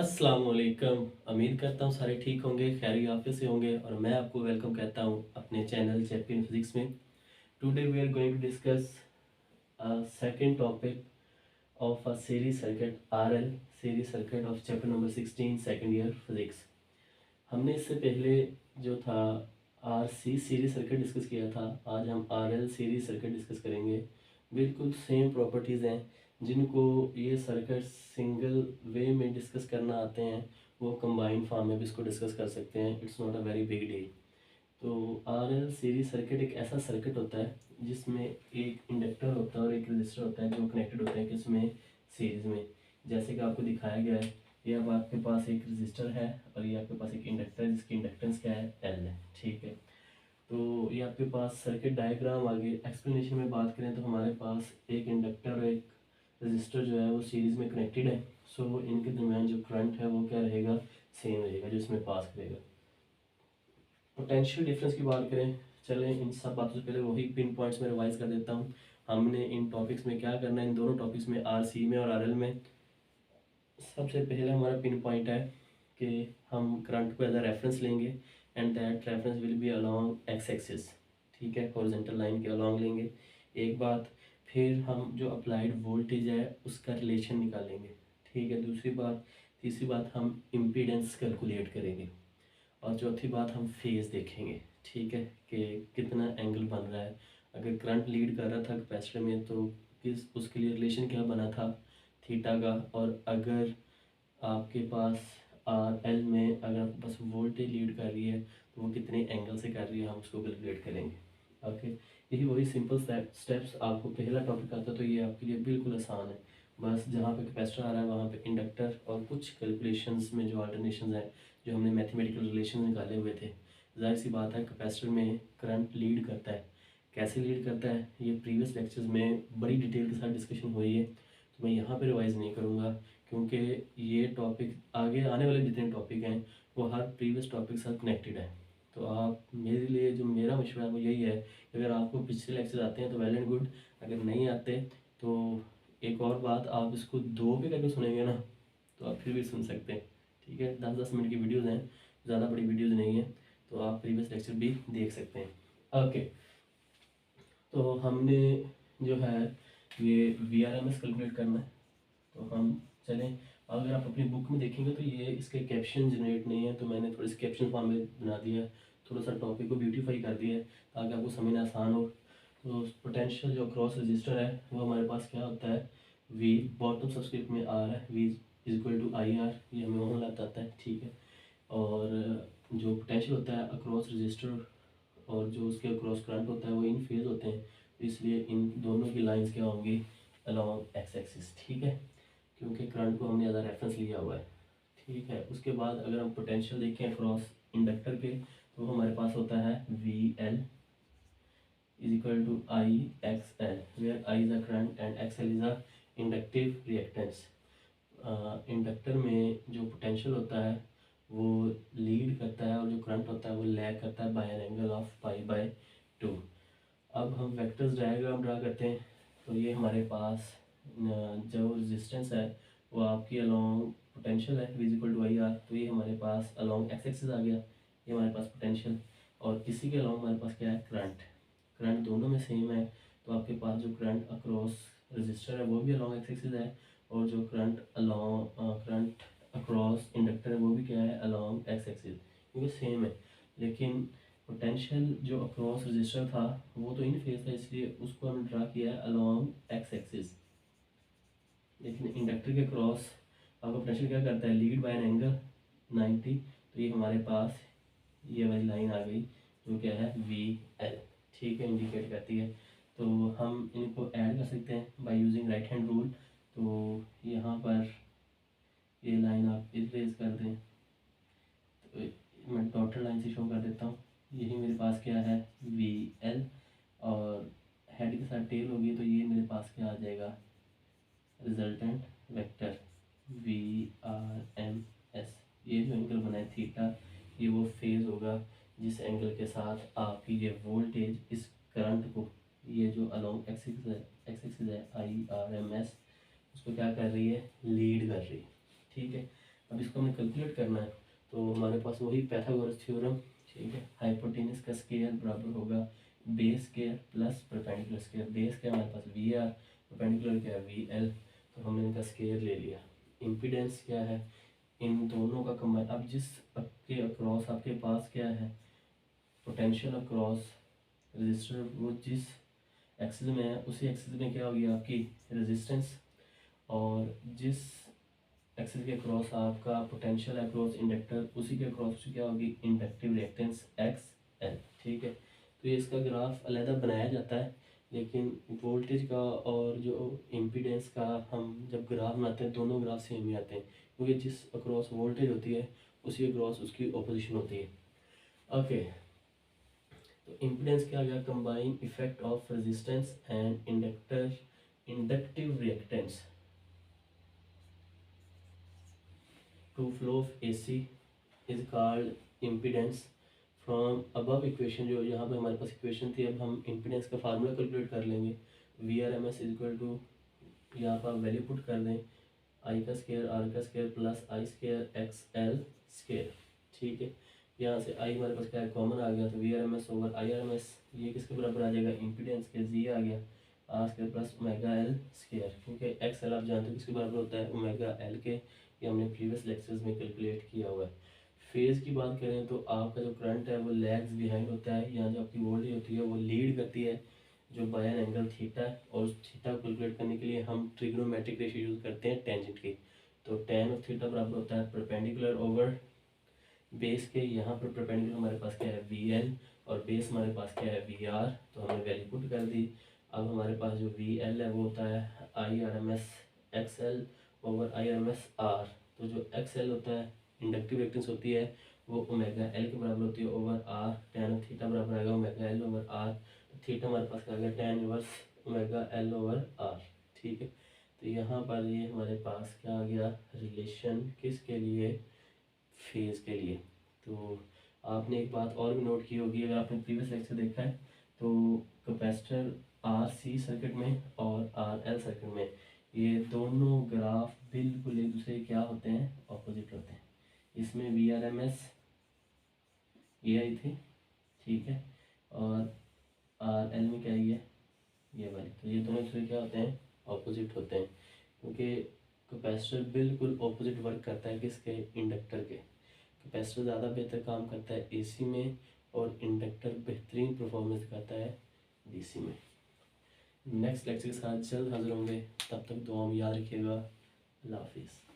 अस्सलाम वालेकुम। उम्मीद करता हूँ सारे ठीक होंगे, खैर आफियत से होंगे और मैं आपको वेलकम कहता हूँ अपने चैनल चैंपियन फिजिक्स में। Today we are going to discuss second topic of a series circuit RL series circuit of chapter number 16 second year physics. हमने इससे पहले जो था आरसी सीरीज सर्किट डिस्कस किया था। आज हम आरएल सीरीज सर्किट डिस्कस करेंगे। बिल्कुल सेम प्रॉपर्टीज़ हैं। जिनको ये सर्किट सिंगल वे में डिस्कस करना आते हैं वो कंबाइंड फॉर्म में भी इसको डिस्कस कर सकते हैं। It's not a very big deal. तो आरएल सीरीज सर्किट एक ऐसा सर्किट होता है जिसमें एक इंडक्टर होता है और एक रजिस्टर होता है जो कनेक्टेड होते हैं किसमें, सीरीज में। जैसे कि आपको दिखाया गया है, ये अब आपके पास एक रजिस्टर है और ये आपके पास एक इंडक्टर है जिसकी इंडक्टेंस क्या है, एल है। ठीक है, तो ये आपके पास सर्किट डायग्राम। आगे एक्सप्लेनेशन में बात करें तो हमारे पास एक इंडक्टर और एक रजिस्टर जो है वो सीरीज़ में कनेक्टेड है। सो इनके दरमियान जो करंट है वो क्या रहेगा, सेम रहेगा जो इसमें पास करेगा। पोटेंशियल डिफरेंस की बात करें, चलें इन सब बातों से पहले वही पिन पॉइंट्स में रिवाइज कर देता हूँ। हमने इन टॉपिक्स में क्या करना है, इन दोनों टॉपिक्स में आर सी में और आर एल में। सबसे पहले हमारा पिन पॉइंट है कि हम करंट को एज अ रेफरेंस लेंगे and that reference will be along X axis. ठीक है, हॉरिजॉन्टल लाइन के अलोंग लेंगे एक बात। फिर हम जो अप्लाइड वोल्टेज है उसका रिलेशन निकालेंगे। ठीक है, दूसरी बात। तीसरी बात हम इम्पीडेंस कैलकुलेट करेंगे और चौथी बात हम फेज़ देखेंगे। ठीक है, कि कितना एंगल बन रहा है। अगर करंट लीड कर रहा था कैपेसिटर में तो किस उसके लिए रिलेशन क्या बना था, थीटा का। और अगर आपके पास आर एल में अगर आपके पास वोल्टेज लीड कर रही है तो वो कितने एंगल से कर रही है, हम उसको कैलकुलेट करेंगे। ओके, यही वही सिंपल स्टेप्स। आपको पहला टॉपिक आता है तो ये आपके लिए बिल्कुल आसान है। बस जहाँ पे कैपेसिटर आ रहा है वहाँ पे इंडक्टर और कुछ कैलकुलेशंस में जो अल्टरनेशंस हैं, जो हमने मैथमेटिकल रिलेशन निकाले हुए थे। जाहिर सी बात है कैपेसिटर में करंट लीड करता है। कैसे लीड करता है ये प्रीवियस लेक्चर्स में बड़ी डिटेल के साथ डिस्कशन हुई है, तो मैं यहाँ पे रिवाइज़ नहीं करूँगा क्योंकि ये टॉपिक आगे आने वाले जितने टॉपिक हैं वो हर प्रीवियस टॉपिक के साथ कनेक्टेड है। तो आप मेरे लिए जो मेरा मशवरा है वो यही है कि अगर आपको पिछले लेक्चर आते हैं तो वेल एंड गुड, अगर नहीं आते तो एक और बात, आप इसको दो पे करके सुनेंगे ना तो आप फिर भी सुन सकते हैं। ठीक है, 10-10 मिनट की वीडियोज़ हैं, ज़्यादा बड़ी वीडियोज़ नहीं है, तो आप प्रीवियस लेक्चर भी देख सकते हैं। ओके, तो हमने जो है ये V R M S calculate करना है। तो हम चलें, अगर आप अपनी बुक में देखेंगे तो ये इसके कैप्शन जनरेट नहीं है, तो मैंने थोड़ी सी कैप्शन फॉर्म में बना दिया है। थोड़ा सा टॉपिक को ब्यूटीफाई कर दिया है ताकि आपको समझना आसान हो। तो पोटेंशियल जो क्रॉस रजिस्टर है वो हमारे पास क्या होता है, वी बॉटम सबस्क्रिप्ट में आर है, V is equal to I R, ये हमें ओम लाता आता है। ठीक है, और जो पोटेंशियल होता है अक्रॉस रजिस्टर और जो उसके अक्रॉस करंट होता है वो इन फेज होते हैं, तो इसलिए इन दोनों की लाइंस क्या होंगी, अलॉन्ग एक्स एक्सिस। ठीक है, क्योंकि करंट को हमने ज़्यादा रेफरेंस लिया हुआ है। ठीक है, उसके बाद अगर हम पोटेंशियल देखें अक्रॉस इंडक्टर के तो हमारे पास होता है V L is equal to I X L, where I is a current and X L is a inductive reactance. Inductor में जो पोटेंशियल होता है वो लीड करता है और जो करंट होता है वो लैग करता है बाय एन एंगल ऑफ पाई/2। अब हम वेक्टर्स डायग्राम ड्रा करते हैं। तो ये हमारे पास जो रेजिस्टेंस है वो आपकी अलोंग पोटेंशियल है, V equal to I R. तो ये हमारे पास अलोंग एक्स एक्सिस आ गया, ये हमारे पास पोटेंशियल। और इसी के अलोंग हमारे पास क्या है, करंट। करंट दोनों में सेम है, तो आपके पास जो करंट अक्रॉस रजिस्टर है वो भी अलोंग एक्स एक्सिस है, और जो करंट अक्रॉस इंडक्टर है वो भी क्या है, अलोंग एक्स एक्सिस, क्योंकि सेम है। लेकिन पोटेंशियल जो अक्रॉस रजिस्टर था वो तो इन फेज था, इसलिए उसको हमने ड्रा किया है अलोंग एक्स एक्सिस। लेकिन इंडक्टर के क्रॉस आपका पोटेंशियल क्या करता है, लीड बाय एन एंगल 90। तो ये हमारे पास ये वाली लाइन आ गई जो क्या है, वी एल। ठीक है, इंडिकेट करती है। तो हम इनको ऐड कर सकते हैं by using right hand rule. तो यहाँ पर ये लाइन आप इरेज कर दें, तो मैं डॉटेड लाइन से शो कर देता हूँ। यही मेरे पास क्या है, वी एल, और हेड के साथ टेल होगी तो ये मेरे पास क्या आ जाएगा, resultant vector V R M S. ये जो एंगल बना है थीटा, ये वो फेज होगा जिस एंगल के साथ आपकी ये वोल्टेज इस करंट को, ये जो अलोंग एक्सिस है आई आर एम एस, उसको क्या कर रही है, लीड कर रही है। ठीक है, अब इसको उसको हमें कैलकुलेट करना है तो हमारे पास वही पाइथागोरस थ्योरम, ठीक है। हाइपोटेनस का स्क्वायर बराबर होगा base square plus perpendicular square. Base क्या है हमारे पास वी आर, परपेंडिकुलर क्या है वी एल, तो हमने इनका स्क्वायर ले लिया। इम्पीडेंस क्या है इन दोनों का कंबाइन। अब जिस के अक्रॉस आपके पास क्या है पोटेंशियल अक्रॉस रजिस्टर, वो जिस एक्सिस में है उसी एक्सिस में क्या होगी आपकी रेजिस्टेंस, और जिस एक्सिस के अक्रॉस आपका पोटेंशियल अक्रॉस इंडक्टर उसी के अक्रॉस क्या होगी इंडक्टिव रिएक्टेंस एक्स एल, ठीक है। तो ये इसका ग्राफ अलहदा बनाया जाता है, लेकिन वोल्टेज का और जो इम्पीडेंस का हम जब ग्राफ बनाते हैं दोनों ग्राफ सेम ही आते हैं, क्योंकि जिस अक्रॉस वोल्टेज होती है उसी अक्रॉस उसकी ऑपोजिशन होती है। ओके, तो इम्पीडेंस क्या आ गया combine effect of resistance and inductive reactance to flow of AC is called impedance. From above equation, जो यहाँ पे हमारे पास इक्वेशन थी, अब हम इम्पीडेंस का फार्मूला कैलकुलेट कर लेंगे। VRMS इज इक्वल टू, यहाँ पर आप वैल्यू पुट कर दें I का स्क्वायर R का square plus I square XL square, ठीक है। यहाँ से I हमारे पास क्या है कॉमन आ गया, तो VRMS ओवर IRMS ये किसके बराबर आ जाएगा इम्पीडेंस के, Z आ गया R square plus omega L square, क्योंकि XL आप जानते हो किसके बराबर होता है ओमेगा L के, ये हमने प्रीवियस लेक्चर्स में कैलकुलेट किया हुआ है। फेज़ की बात करें तो आपका जो करंट है वो लैग्स बिहाइंड होता है, यहाँ जो आपकी वोल्टेज होती है वो लीड करती है जो बाय एन एंगल थीटा है, और उस थीटा को कैलकुलेट करने के लिए हम ट्रिग्नोमेट्रिक रेशियो यूज़ करते हैं टेंजेंट की। तो टेन ऑफ थीटा बराबर होता है परपेंडिकुलर ओवर बेस के, यहाँ पर परपेंडिकुलर हमारे पास क्या है VL और बेस हमारे पास क्या है VR, तो हमने वैल्यू पुट कर दी। अब हमारे पास जो VL है वो होता है IRMS XL over IRMS R, तो जो XL होता है इंडक्टिव रिएक्टेंस होती है वो ओमेगा L के बराबर होती है over R, ten of theta बराबर आएगा ओमेगा L ओवर R, तो थीटा हमारे पास क्या आ गया tan inverse omega L over R, ठीक है। तो यहाँ पर ये हमारे पास क्या आ गया रिलेशन किसके लिए फेज़ के लिए। तो आपने एक बात और भी नोट की होगी, अगर आपने प्रीवियस लेक्चर देखा है तो कैपेसिटर RC सर्किट में और RL सर्किट में ये दोनों ग्राफ बिल्कुल एक दूसरे के क्या होते हैं ऑपोजिट होते हैं। इसमें VRMS ये आई थी, ठीक है, और RL में क्या ये वाली, तो ये दोनों दूसरे क्या होते हैं ऑपोजिट होते हैं, क्योंकि कैपेसिटर बिल्कुल ऑपोजिट वर्क करता है किसके इंडक्टर के। कैपेसिटर ज़्यादा बेहतर काम करता है AC में और इंडक्टर बेहतरीन परफॉर्मेंस दिखाता है DC में। नेक्स्ट लेक्चर के साथ जल्द हाजिर होंगे, तब तक दुआ में याद रखिएगा। अल्लाह हाफिज़।